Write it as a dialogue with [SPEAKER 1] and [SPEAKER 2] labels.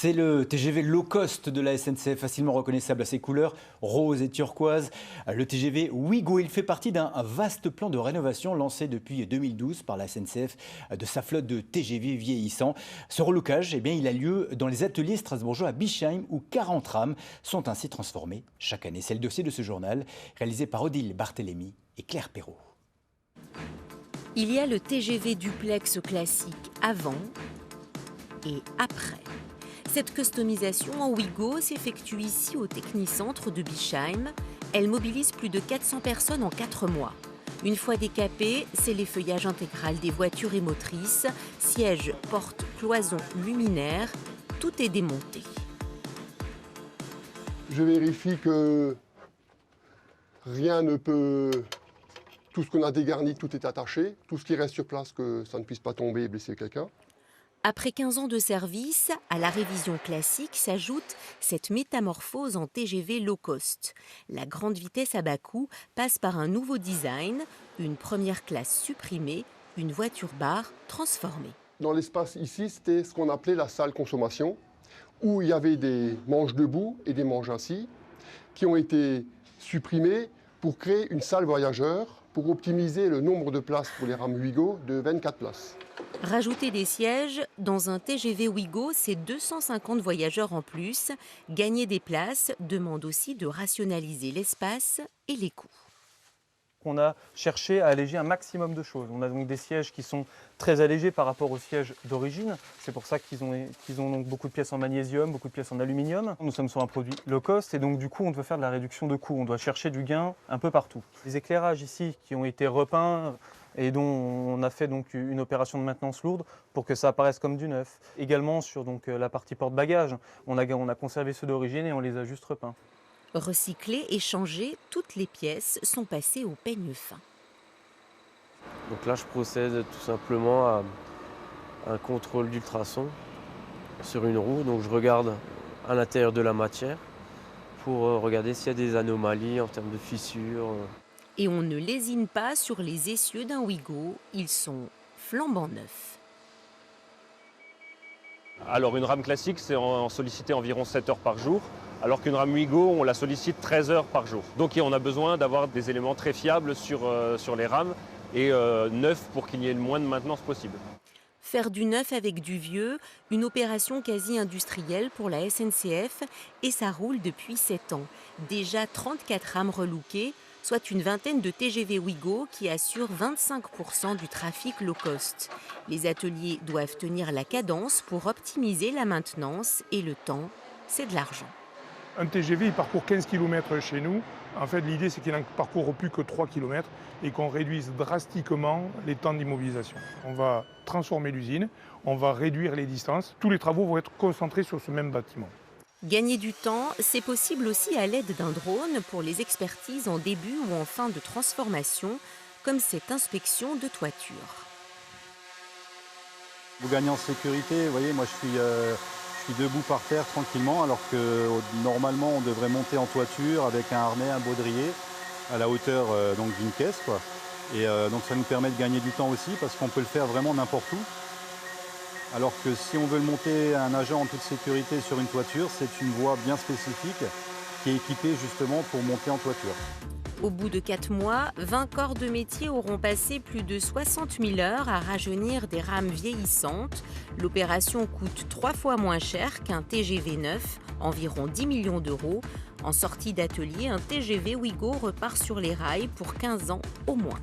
[SPEAKER 1] C'est le TGV low cost de la SNCF, facilement reconnaissable à ses couleurs, rose et turquoise. Le TGV Ouigo, il fait partie d'un vaste plan de rénovation lancé depuis 2012 par la SNCF de sa flotte de TGV vieillissants. Ce relocage, il a lieu dans les ateliers strasbourgeois à Bischheim où 40 rames sont ainsi transformées chaque année. C'est le dossier de ce journal, réalisé par Odile Barthélémy et Claire Perrault.
[SPEAKER 2] Il y a le TGV duplex classique avant et après. Cette customisation en Ouigo s'effectue ici au Technicentre de Bischheim. Elle mobilise plus de 400 personnes en 4 mois. Une fois décapée, c'est l'effeuillage intégral des voitures et motrices, sièges, portes, cloisons, luminaires, tout est démonté.
[SPEAKER 3] Je vérifie que rien ne peut... Tout ce qu'on a dégarni, tout est attaché. Tout ce qui reste sur place, que ça ne puisse pas tomber et blesser quelqu'un.
[SPEAKER 2] Après 15 ans de service, à la révision classique s'ajoute cette métamorphose en TGV low cost. La grande vitesse à bas coût passe par un nouveau design, une première classe supprimée, une voiture-bar transformée.
[SPEAKER 3] Dans l'espace ici, c'était ce qu'on appelait la salle consommation, où il y avait des manches debout et des manches assis, qui ont été supprimées pour créer une salle voyageur, pour optimiser le nombre de places pour les rames Ouigo de 24 places.
[SPEAKER 2] Rajouter des sièges dans un TGV Ouigo, c'est 250 voyageurs en plus. Gagner des places demande aussi de rationaliser l'espace et les coûts.
[SPEAKER 4] On a cherché à alléger un maximum de choses. On a donc des sièges qui sont très allégés par rapport aux sièges d'origine. C'est pour ça qu'ils ont donc beaucoup de pièces en magnésium, beaucoup de pièces en aluminium. Nous sommes sur un produit low cost et donc du coup on doit faire de la réduction de coûts. On doit chercher du gain un peu partout. Les éclairages ici qui ont été repeints et dont on a fait donc une opération de maintenance lourde pour que ça apparaisse comme du neuf. Également sur donc la partie porte-bagages, on a conservé ceux d'origine et on les a juste repeints.
[SPEAKER 2] Recyclées et changées, toutes les pièces sont passées au peigne fin.
[SPEAKER 5] Donc là, je procède tout simplement à un contrôle d'ultrason sur une roue. Donc je regarde à l'intérieur de la matière pour regarder s'il y a des anomalies en termes de fissures.
[SPEAKER 2] Et on ne lésine pas sur les essieux d'un Ouigo, ils sont flambant neufs.
[SPEAKER 6] Alors une rame classique, c'est en solliciter environ 7 heures par jour, alors qu'une rame Ouigo, on la sollicite 13 heures par jour. Donc on a besoin d'avoir des éléments très fiables sur les rames et neufs pour qu'il y ait le moins de maintenance possible.
[SPEAKER 2] Faire du neuf avec du vieux, une opération quasi industrielle pour la SNCF et ça roule depuis 7 ans. Déjà 34 rames relookées, soit une vingtaine de TGV Ouigo qui assurent 25% du trafic low cost. Les ateliers doivent tenir la cadence pour optimiser la maintenance et le temps, c'est de l'argent.
[SPEAKER 7] Un TGV, il parcourt 15 km chez nous. En fait, l'idée, c'est qu'il n'en parcourt plus que 3 km et qu'on réduise drastiquement les temps d'immobilisation. On va transformer l'usine, on va réduire les distances. Tous les travaux vont être concentrés sur ce même bâtiment.
[SPEAKER 2] Gagner du temps, c'est possible aussi à l'aide d'un drone pour les expertises en début ou en fin de transformation, comme cette inspection de toiture.
[SPEAKER 8] Vous gagnez en sécurité, vous voyez, moi je suis debout par terre tranquillement, alors que normalement on devrait monter en toiture avec un harnais, un baudrier, à la hauteur d'une caisse, quoi. Et donc ça nous permet de gagner du temps aussi, parce qu'on peut le faire vraiment n'importe où. Alors que si on veut le monter un agent en toute sécurité sur une toiture, c'est une voie bien spécifique qui est équipée justement pour monter en toiture.
[SPEAKER 2] Au bout de 4 mois, 20 corps de métier auront passé plus de 60 000 heures à rajeunir des rames vieillissantes. L'opération coûte 3 fois moins cher qu'un TGV neuf, environ 10 millions d'euros. En sortie d'atelier, un TGV Ouigo repart sur les rails pour 15 ans au moins.